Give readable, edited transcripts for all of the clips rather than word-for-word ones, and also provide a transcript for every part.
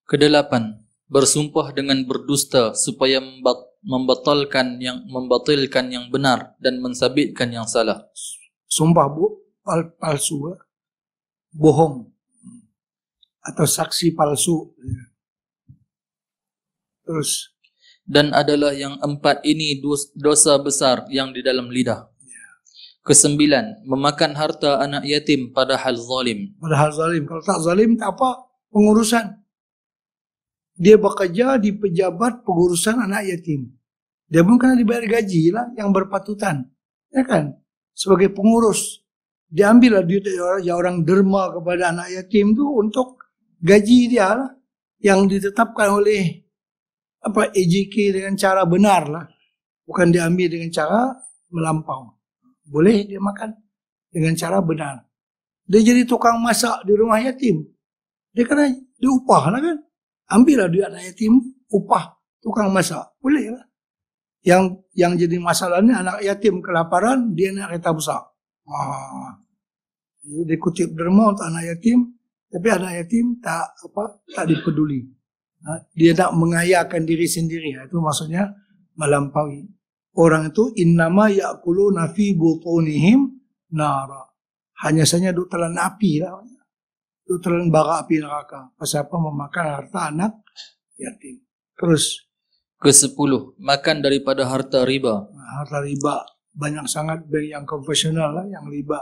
Kedelapan, bersumpah dengan berdusta supaya membatalkan yang benar dan mensabitkan yang salah. Sumpah palsu, bohong, atau saksi palsu. Terus. Dan adalah yang empat ini dosa besar yang di dalam lidah. Kesembilan, memakan harta anak yatim padahal zalim. Padahal zalim. Kalau tak zalim, tak apa pengurusan. Dia bekerja di pejabat pengurusan anak yatim. Dia pun kena dibayar gaji lah yang berpatutan. Ya kan? Sebagai pengurus. Diambil lah duit orang derma kepada anak yatim itu untuk gaji dia lah. Yang ditetapkan oleh EJK dengan cara benar lah. Bukan diambil dengan cara melampau. Boleh dia makan dengan cara benar. Dia jadi tukang masak di rumah yatim. Dia kena diupah lah kan. Ambillah duit anak yatim, upah tukang masak. Boleh lah. Yang jadi masalahnya anak yatim kelaparan, dia nak kereta besar. Dia kutip derma untuk anak yatim, tapi anak yatim tak dipeduli. Dia nak mengayakan diri sendiri. Itu maksudnya melampaui. Orang itu innama ya'kuluna fi butunihim nara. Hanya saja duk telan api lah. Duk telan bara api neraka. Pasal apa? Memakan harta anak yatim. Terus. Kesepuluh, makan daripada harta riba. Harta riba banyak sangat dari yang konvensional lah, yang riba.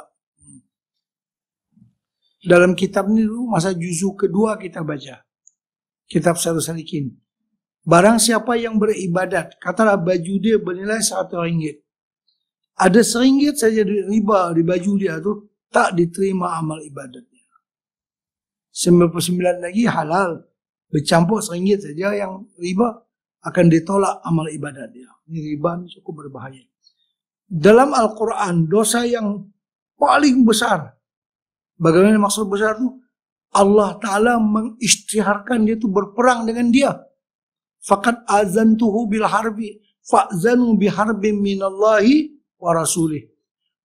Dalam kitab ini dulu masa juzu kedua kita baca. Kitab Syarhus Salikin. Barang siapa yang beribadat, katalah baju dia bernilai RM100. Ada RM1 saja riba di baju dia tu, tak diterima amal ibadatnya. 99 lagi halal. Bercampur RM1 saja yang riba, akan ditolak amal ibadat dia. Ini riba ini cukup berbahaya. Dalam Al-Quran, dosa yang paling besar. Bagaimana maksud besar itu? Allah Ta'ala mengisytiharkan dia itu berperang dengan dia. Faqad azantuhu bil harbi fa'zanu biharbin minallahi wa rasulih.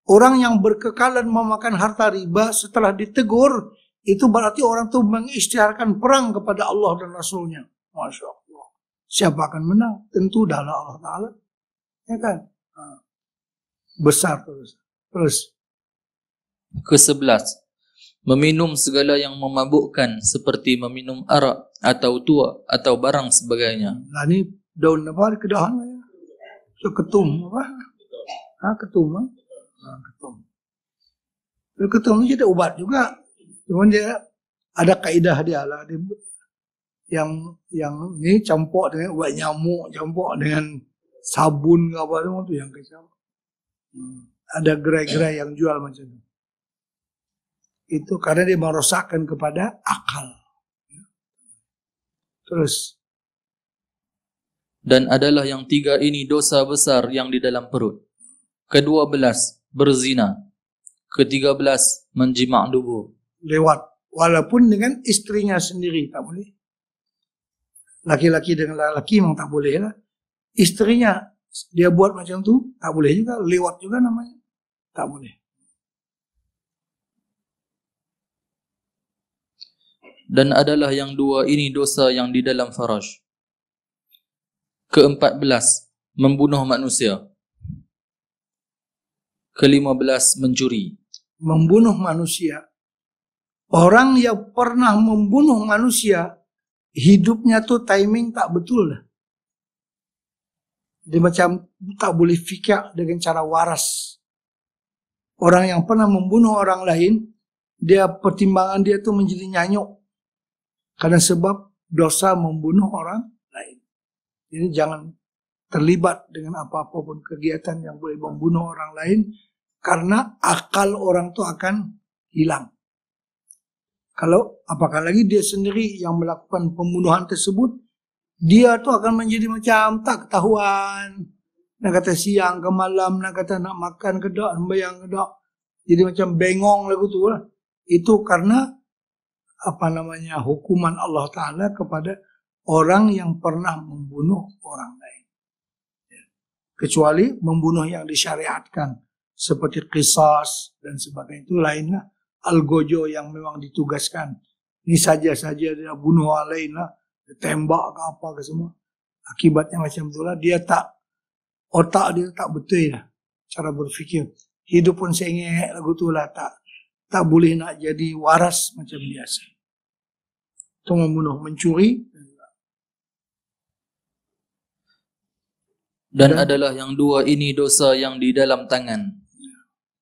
Orang yang berkekalan memakan harta riba setelah ditegur, itu berarti orang itu mengisytiharkan perang kepada Allah dan Rasulnya. Masya Allah. Siapa akan menang? Tentu adalah Allah Ta'ala. Ya kan? Besar terus. Ke-11, meminum segala yang memabukkan seperti meminum arak atau tua atau barang sebagainya. Nah ini daun apa? Kedahan ya. So, ketum apa? Ketum. Ketum. Ketum ini jadi obat juga. Cuma dia ada kaidah dia lah. Yang ini campur dengan ubat nyamuk, campur dengan sabun ke apa itu yang kecil. Ada gerai-gerai yang jual macam itu. Itu karena dia merosakkan kepada akal. Terus. Dan adalah yang tiga ini dosa besar yang di dalam perut. Ke-12, berzina. Ke-13, menjima' dubur. Lewat. Walaupun dengan istrinya sendiri tak boleh. Laki-laki dengan laki memang tak boleh lah. Istrinya dia buat macam tu tak boleh juga. Lewat juga namanya. Tak boleh. Dan adalah yang dua ini dosa yang di dalam faraj. Ke-14, membunuh manusia. Ke-15, mencuri. Membunuh manusia. Orang yang pernah membunuh manusia, hidupnya tu timing tak betul lah. Dia macam tak boleh fikir dengan cara waras. Orang yang pernah membunuh orang lain, dia pertimbangan dia tu menjadi nyanyuk. Karena sebab dosa membunuh orang lain. Jadi jangan terlibat dengan apa-apa pun kegiatan yang boleh membunuh orang lain. Karena akal orang tu akan hilang. Kalau apakah lagi dia sendiri yang melakukan pembunuhan tersebut, dia tu akan menjadi macam tak ketahuan. Nak kata siang ke malam, nak kata nak makan ke tak, sembahyang ke tak. Jadi macam bengong lagu tu lah. Itu karena hukuman Allah Ta'ala kepada orang yang pernah membunuh orang lain. Kecuali membunuh yang disyariatkan. Seperti qisas dan sebagainya. Itu lainlah. Algojo yang memang ditugaskan. Ini saja dia bunuh orang lain lah. Dia tembak ke apa ke semua. Akibatnya macam itulah, otak dia tak betul lah cara berfikir. Hidup pun sengit lagu tu lah, tak boleh nak jadi waras macam biasa. Itu membunuh, mencuri. Dan adalah yang dua ini dosa yang di dalam tangan.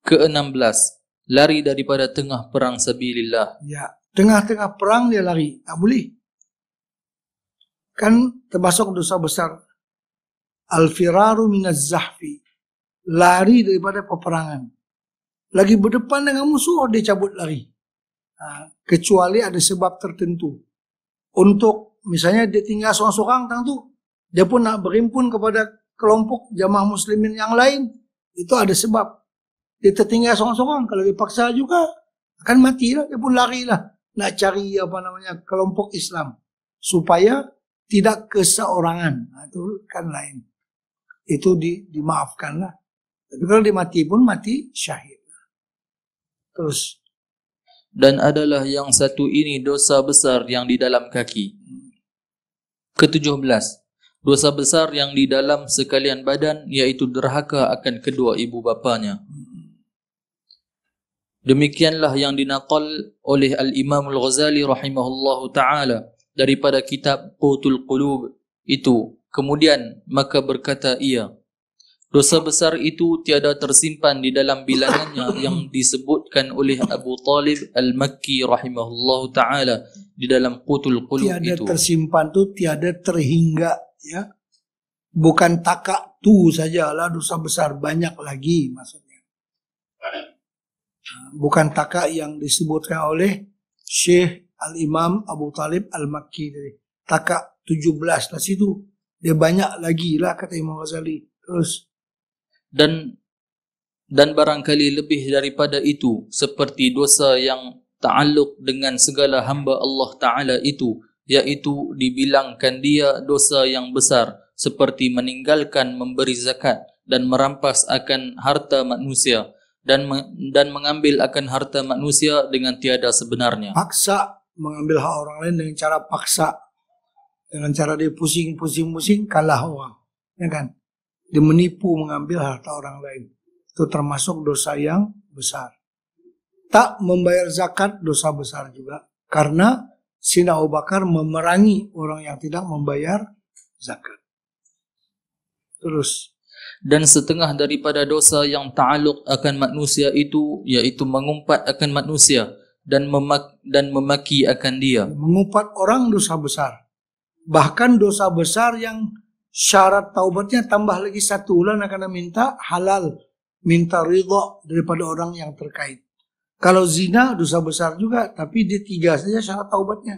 Ke-16, lari daripada tengah perang sabilillah. Ya, tengah-tengah perang dia lari, tak boleh. Kan termasuk dosa besar. Al-firaru minaz zahfi. Lari daripada peperangan. Lagi berdepan dengan musuh, dia cabut lari. Kecuali ada sebab tertentu. Untuk misalnya dia tinggal seorang-seorang tentu, dia pun nak berimpun kepada kelompok jamaah muslimin yang lain, itu ada sebab. Dia tertinggal seorang-seorang, kalau dipaksa juga akan matilah, dia pun larilah nak cari kelompok Islam supaya tidak keseorangan. Itu kan lain. Itu dimaafkanlah. Tapi kalau dia mati pun mati syahid. Terus. Dan adalah yang satu ini dosa besar yang di dalam kaki. Ke-17, dosa besar yang di dalam sekalian badan, yaitu derhaka akan kedua ibu bapanya. Demikianlah yang dinaqal oleh Al-Imam Al-Ghazali rahimahullahu ta'ala daripada kitab Qutul Qulub itu. Kemudian maka berkata ia, dosa besar itu tiada tersimpan di dalam bilangannya yang disebutkan oleh Abu Talib Al-Makki rahimahullahu ta'ala di dalam Qutul Qulub tiada itu. Tiada tersimpan tu tiada terhingga, ya. Bukan takak tu sajalah dosa besar, banyak lagi maksudnya. Bukan takak yang disebutkan oleh Syekh Al-Imam Abu Talib Al-Makki tadi. Takak 17 lah situ. Dia banyak lagi lah kata Imam Ghazali. Terus. Dan barangkali lebih daripada itu, seperti dosa yang ta'alluq dengan segala hamba Allah Ta'ala itu, yaitu dibilangkan dia dosa yang besar, seperti meninggalkan memberi zakat dan merampas akan harta manusia dan mengambil akan harta manusia dengan tiada sebenarnya. Paksa mengambil hak orang lain dengan cara paksa, dengan cara dia pusing-pusing kalah orang, ya kan? Dia menipu mengambil harta orang lain. Itu termasuk dosa yang besar. Tak membayar zakat dosa besar juga, karena Sayyidina Abu Bakar memerangi orang yang tidak membayar zakat. Terus. Dan setengah daripada dosa yang ta'alluq akan manusia itu, yaitu mengumpat akan manusia dan memaki akan dia. Mengumpat orang dosa besar. Bahkan dosa besar yang syarat taubatnya tambah lagi satu lah, nak kena minta halal, minta ridha daripada orang yang terkait. Kalau zina dosa besar juga, tapi dia 3 saja syarat taubatnya.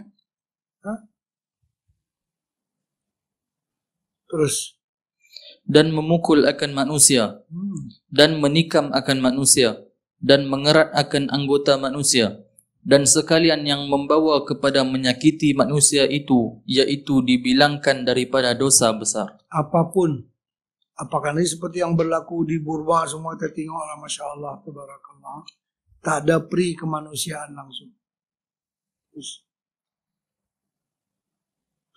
Terus. Dan memukul akan manusia, dan menikam akan manusia, dan mengerat akan anggota manusia, dan sekalian yang membawa kepada menyakiti manusia itu, yaitu dibilangkan daripada dosa besar. Apapun, apakah ini seperti yang berlaku di Burma, semua kita tengoklah, Masya Allah, Tabarakallah, tak ada peri kemanusiaan langsung.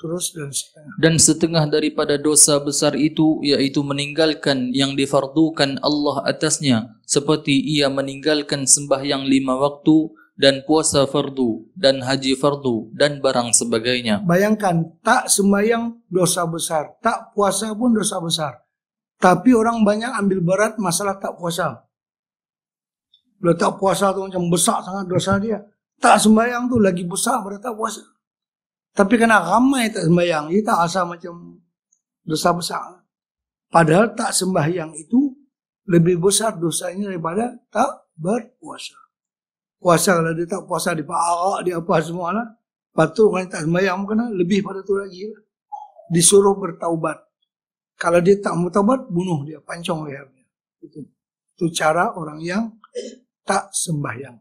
Terus dan setengah daripada dosa besar itu, yaitu meninggalkan yang difardukan Allah atasnya, seperti ia meninggalkan sembahyang 5 waktu dan puasa fardu dan haji fardu dan barang sebagainya. Bayangkan, tak sembahyang dosa besar, tak puasa pun dosa besar, tapi orang banyak ambil berat masalah tak puasa. Bila tak puasa tu macam besar sangat dosa dia, tak sembahyang tu lagi besar pada tak puasa. Tapi kena ramai tak sembahyang, dia tak rasa macam dosa besar. Padahal tak sembahyang itu lebih besar dosanya daripada tak berpuasa. Puasa, kalau dia tak puasa, dia arak, dia apa semua lah. Patut orang tak sembahyang kena lebih pada tu lagi lah. Disuruh bertaubat. Kalau dia tak mau taubat, bunuh dia, pancung lehernya. Itu cara orang yang tak sembahyang.